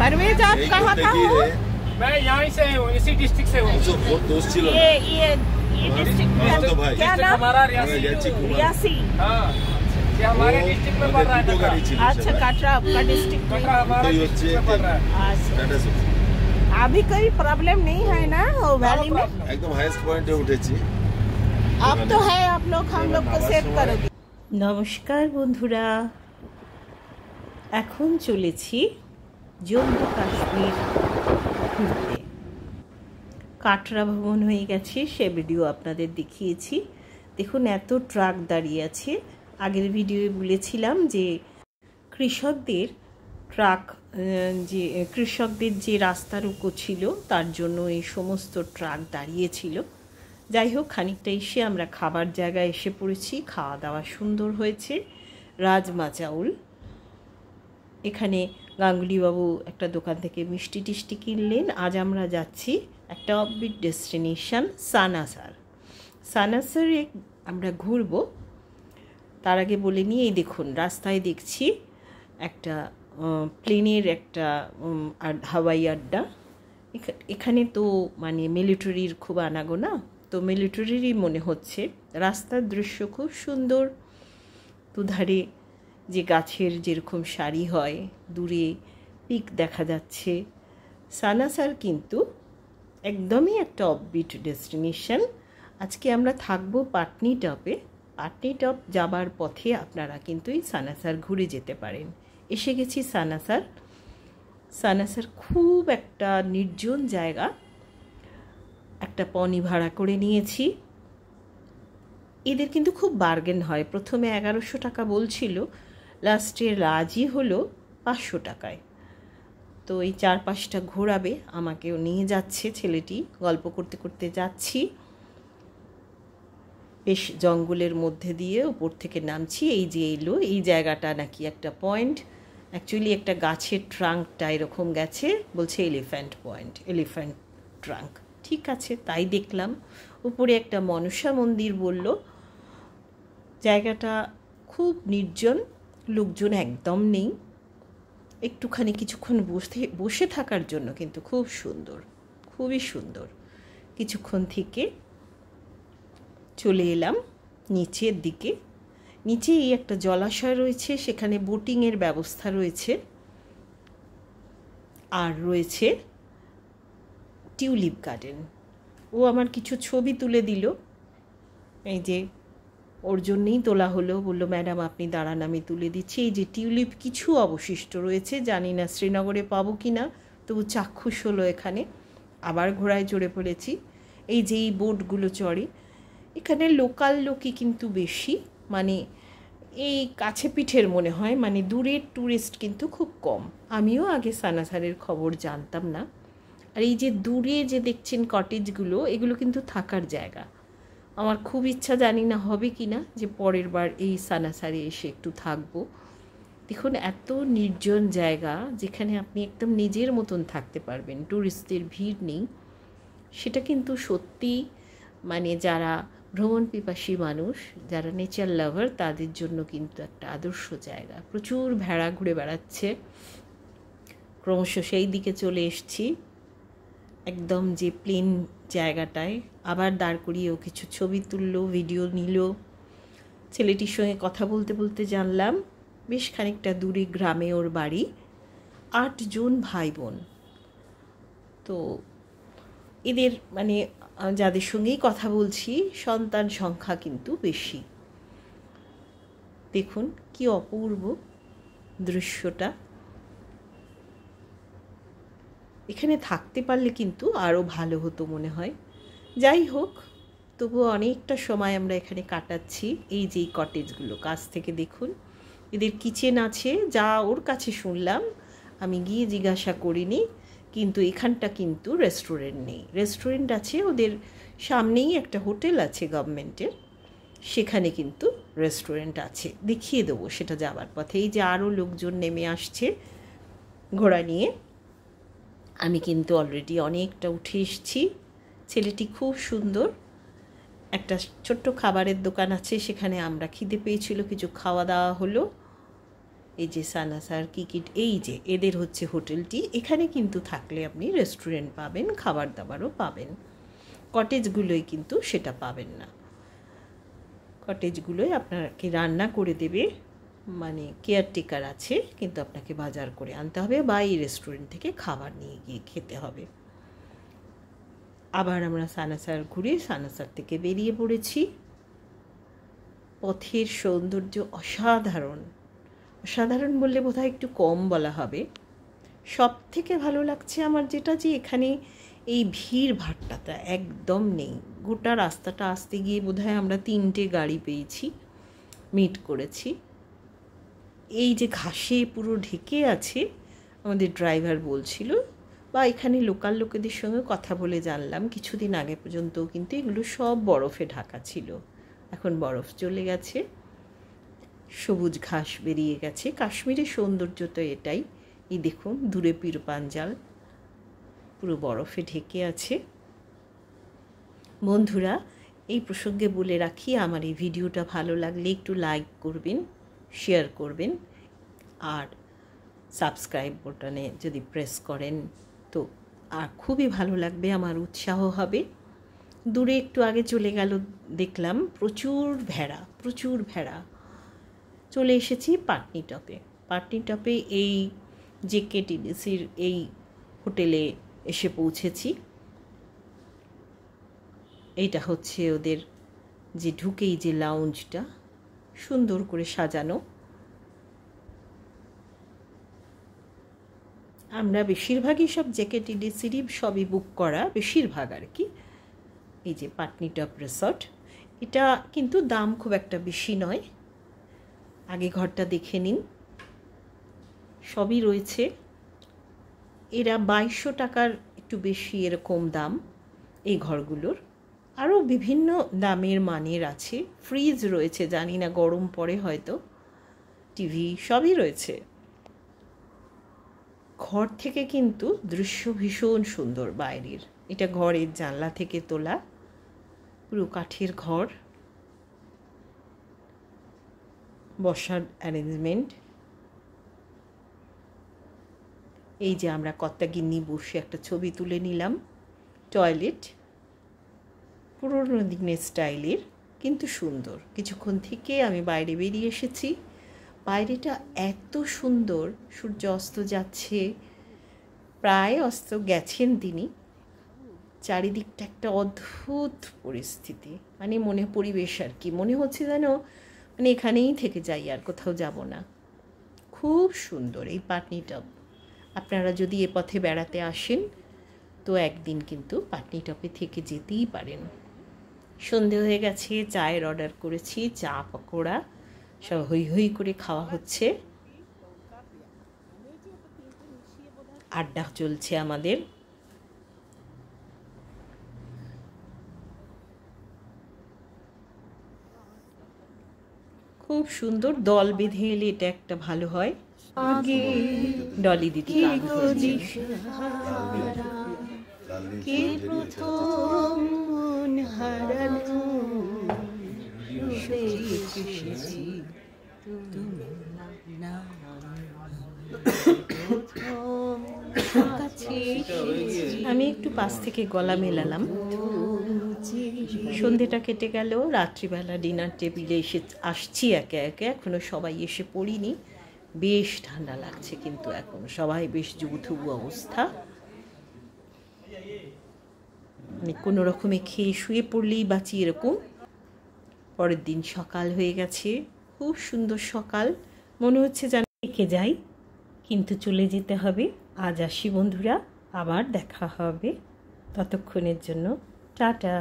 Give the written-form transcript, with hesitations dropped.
परवेज आप कहाँ का हो? मैं यहाँ से हूँ, इसी डिस्ट्रिक्ट से हूँ। ये डिस्ट्रिक्ट क्या नाम? हमारा रियासी। हाँ, ये हमारे डिस्ट्रिक्ट में पड़ रहा है। अच्छा, कटरा आपका डिस्ट्रिक्ट में हमारा डिस्ट्रिक्ट में पड़ रहा है। अभी कोई प्रॉब्लम नहीं है ना वो वैली में? एकदम हाईएस्ट पॉइंट पे उठेছি। आप तो है, आप लोग हम लोग को सेव करोगे। নমস্কার বন্ধুরা, এখন চলেছি জম্মু কাশ্মীর ঘুরতে। কাটরা ভ্রমণ হয়ে গেছে, সে ভিডিও আপনাদের দেখিয়েছি। দেখুন এত ট্রাক দাঁড়িয়ে আছে। আগের ভিডিওয়ে বলেছিলাম যে কৃষকদের যে রাস্তা রুকো ছিল তার জন্য এই সমস্ত ট্রাক দাঁড়িয়েছিল। যাই হোক, খানিকটা এসে আমরা খাবার জায়গায় এসে পড়েছি। খাওয়া দাওয়া সুন্দর হয়েছে। রাজমা চাউল, এখানে গাঙ্গুলিবাবু একটা দোকান থেকে মিষ্টি টিষ্টি কিনলেন। আজ আমরা যাচ্ছি একটা অফবিট ডেস্টিনেশন সানাসারে আমরা ঘুরব। তার আগে বলে নিয়ে এই দেখুন রাস্তায় দেখছি একটা প্লেনের একটা হাওয়াই আড্ডা। এখানে তো মানে মিলিটারির খুব আনাগোনা, তো মিলিটারিরই মনে হচ্ছে। রাস্তার দৃশ্য খুব সুন্দর, দুধারে যে গাছের যেরকম সারি হয়, দূরে পিক দেখা যাচ্ছে। সানাসার কিন্তু একদমই একটা অফবিট ডেস্টিনেশন। আজকে আমরা থাকবো পাটনি টপে। পাটনি টপ যাবার পথে আপনারা কিন্তু এই সানাসার ঘুরে যেতে পারেন। এসে গেছি সানাসার খুব একটা নির্জন জায়গা। একটা পনি ভাড়া করে নিয়েছি। এদের কিন্তু খুব বার্গেন হয়। প্রথমে 1100 টাকা বলছিল, লাস্টে রাজি হলো 500 টাকায়। তো এই 4-5টা ঘোরাবে, আমাকেও নিয়ে যাচ্ছে ছেলেটি। গল্প করতে করতে যাচ্ছি, বেশ জঙ্গলের মধ্যে দিয়ে উপর থেকে নামছি। এই যে এলো, এই জায়গাটা নাকি একটা পয়েন্ট। অ্যাকচুয়ালি একটা গাছের ট্রাঙ্কটা এরকম গেছে, বলছে এলিফ্যান্ট ট্রাঙ্ক। ঠিক আছে, তাই দেখলাম। উপরে একটা মনসা মন্দির বলল। জায়গাটা খুব নির্জন, লোকজন একদম নেই। একটুখানি কিছুক্ষণ বসে থাকার জন্য কিন্তু খুব সুন্দর, খুবই সুন্দর। কিছুক্ষণ থেকে চলে এলাম নিচের দিকে। নিচেই একটা জলাশয় রয়েছে, সেখানে বোটিংয়ের ব্যবস্থা রয়েছে। আর রয়েছে টিউলিপ গার্ডেন। ও আমার কিছু ছবি তুলে দিল, এই যে ওর জন্যেই তোলা হলো। বললো ম্যাডাম আপনি দাঁড়ান, আমি তুলে দিচ্ছি। এই যে টিউলিপ কিছু অবশিষ্ট রয়েছে, জানি না শ্রীনগরে পাবো কি না, তবু চাক্ষুষ হলো এখানে। আবার ঘোড়ায় চড়ে পড়েছি। এই যে এই বোটগুলো চড়ে, এখানে লোকাল লোকই কিন্তু বেশি, মানে এই কাছে পিঠের মনে হয়, মানে দূরের ট্যুরিস্ট কিন্তু খুব কম। আমিও আগে সানাসারের খবর জানতাম না। আর এই যে দূরে যে দেখছেন কটেজগুলো, এগুলো কিন্তু থাকার জায়গা। আমার খুব ইচ্ছা, জানি না হবে কি না, যে পরের বার এই সানাসারে এসে একটু থাকবো। দেখুন এত নির্জন জায়গা, যেখানে আপনি একদম নিজের মতন থাকতে পারবেন, ট্যুরিস্টদের ভিড় নেই। সেটা কিন্তু সত্যি মানে যারা ভ্রমণ পিপাসী মানুষ, যারা নেচার লাভার, তাদের জন্য কিন্তু একটা আদর্শ জায়গা। প্রচুর ভেড়া ঘুরে বেড়াচ্ছে। ক্রমশ সেই দিকে চলে এসছি, একদম যে প্লেন জায়গাটায়। আবার দাঁড় করিয়েও কিছু ছবি তুললো, ভিডিও নিল। ছেলেটির সঙ্গে কথা বলতে বলতে জানলাম বেশ খানিকটা দূরে গ্রামে ওর বাড়ি। 8 জন ভাই বোন। তো এদের মানে যাদের সঙ্গেই কথা বলছি, সন্তান সংখ্যা কিন্তু বেশি। দেখুন কি অপূর্ব দৃশ্যটা। এখানে থাকতে পারলে কিন্তু আরও ভালো হতো মনে হয়। যাই হোক, তবুও অনেকটা সময় আমরা এখানে কাটাচ্ছি। এই যে কটেজগুলো কাছ থেকে দেখুন, এদের কিচেন আছে, যা ওর কাছে শুনলাম, আমি গিয়ে জিজ্ঞাসা করিনি। কিন্তু এখানটা কিন্তু রেস্টুরেন্ট নেই। রেস্টুরেন্ট আছে ওদের সামনেই, একটা হোটেল আছে গভর্নমেন্টের, সেখানে কিন্তু রেস্টুরেন্ট আছে। দেখিয়ে দেবো সেটা যাবার পথে। এই যে আরও লোকজন নেমে আসছে ঘোড়া নিয়ে। আমি কিন্তু অলরেডি অনেকটা উঠে এসেছি। ছেলেটি খুব সুন্দর। একটা ছোট্ট খাবারের দোকান আছে, সেখানে আমরা খিদে পেয়েছিল, কিছু খাওয়া দাওয়া হলো। এই যে সানাসার কিকিট, এই যে এদের হচ্ছে হোটেলটি। এখানে কিন্তু থাকলে আপনি রেস্টুরেন্ট পাবেন, খাবার দাবারও পাবেন। কটেজগুলোই কিন্তু সেটা পাবেন না। কটেজগুলোই আপনাকে রান্না করে দেবে, মানে কেয়ারটেকার আছে, কিন্তু আপনাকে বাজার করে আনতে হবে বা এই রেস্টুরেন্ট থেকে খাবার নিয়ে গিয়ে খেতে হবে। আবার আমরা সানাসার ঘুরে সানাসার থেকে বেরিয়ে পড়েছি। পথের সৌন্দর্য অসাধারণ, অসাধারণ বললে বোধহয় একটু কম বলা হবে। সব থেকে ভালো লাগছে আমার যেটা, যে এখানে এই ভিড় ভাট্টাটা একদম নেই। গোটা রাস্তাটা আসতে গিয়ে বোধহয় আমরা 3টে গাড়ি পেয়েছি, মিট করেছি। এই যে ঘাসে পুরো ঢেকে আছে, আমাদের ড্রাইভার বলছিল, বা এখানে লোকাল লোকেদের সঙ্গে কথা বলে জানলাম, কিছুদিন আগে পর্যন্ত কিন্তু এগুলো সব বরফে ঢাকা ছিল, এখন বরফ চলে গেছে, সবুজ ঘাস বেরিয়ে গেছে। কাশ্মীরের সৌন্দর্য তো এটাই। এই দেখুন দূরে পীর পাঞ্জাল পুরো বরফে ঢেকে আছে। বন্ধুরা, এই প্রসঙ্গে বলে রাখি, আমার এই ভিডিওটা ভালো লাগলে একটু লাইক করবেন, শেয়ার করবেন, আর সাবস্ক্রাইব বাটনে যদি প্রেস করেন তো আর খুবই ভালো লাগবে, আমার উৎসাহ হবে। দূরে একটু আগে চলে গেল, দেখলাম প্রচুর ভেড়া। চলে এসেছি পাটনিটপে। পাটনিটপে এই জেকেটিডিসির এই হোটেলে এসে পৌঁছেছি। এইটা হচ্ছে ওদের যে ঢুকেই যে লাউঞ্জটা, সুন্দর করে সাজানো। আমরা বেশিরভাগই সব জেকেটিডিসিরই সবই বুক করা, বেশিরভাগ আর কি। এই যে পাটনিটপ রিসর্ট, এটা কিন্তু দাম খুব একটা বেশি নয়। আগে ঘরটা দেখে নিন, সবই রয়েছে। এরা 2200 টাকার একটু বেশি এরকম দাম এই ঘরগুলোর। আরও বিভিন্ন দামের মানের আছে। ফ্রিজ রয়েছে, জানি না গরম পড়ে হয়তো, টিভি সবই রয়েছে। ঘর থেকে কিন্তু দৃশ্য ভীষণ সুন্দর বাইরের। এটা ঘরের জানলা থেকে তোলা, পুরো কাঠের ঘর, বসার অ্যারেঞ্জমেন্ট। এই যে আমরা কর্তাগিন্নি বসে একটা ছবি তুলে নিলাম। টয়লেট পুরনো দিনের স্টাইলের, কিন্তু সুন্দর। কিছুক্ষণ থেকে আমি বাইরে বেরিয়ে এসেছি। বাইরেটা এত সুন্দর, সূর্য অস্ত যাচ্ছে, প্রায় অস্ত গেছেন তিনি। চারিদিকটা একটা অদ্ভুত পরিস্থিতি, মানে পরিবেশ আর কি, মনে হচ্ছে যেন মানে এখানেই থেকে যাই, আর কোথাও যাব না। খুব সুন্দর এই পাটনিটপ। আপনারা যদি এ পথে বেড়াতে আসেন তো একদিন কিন্তু পাটনিটপে থেকে যেতেই পারেন। সন্ধে হয়ে গেছে, চায়ের অর্ডার করেছি, চা পকোড়া সব হই হই করে খাওয়া হচ্ছে, আড্ডা চলছে আমাদের। খুব সুন্দর, দল বেঁধে এলে এটা একটা ভালো হয়। আগে ডলি দিদি গান করছে। কে প্রথম মন হারানো, এসেছি আমি একটু পাশ থেকে গলা মেলালাম। সন্ধেটা কেটে গেল, রাত্রিবেলা ডিনার টেবিলে এসে আসছি একে একে। এখনো সবাই এসে পড়িনি, বেশ ঠান্ডা লাগছে, কিন্তু এখন সবাই বেশ জুবুথুবু অবস্থা। মানে কোনো রকমে খেয়ে শুয়ে পড়লেই বাঁচি এরকম। পরের দিন সকাল হয়ে গেছে, খুব সুন্দর সকাল, মনে হচ্ছে যেন থেকে যাই, কিন্তু চলে যেতে হবে। আজ আসি বন্ধুরা, আবার দেখা হবে, ততক্ষণের জন্য টাটা।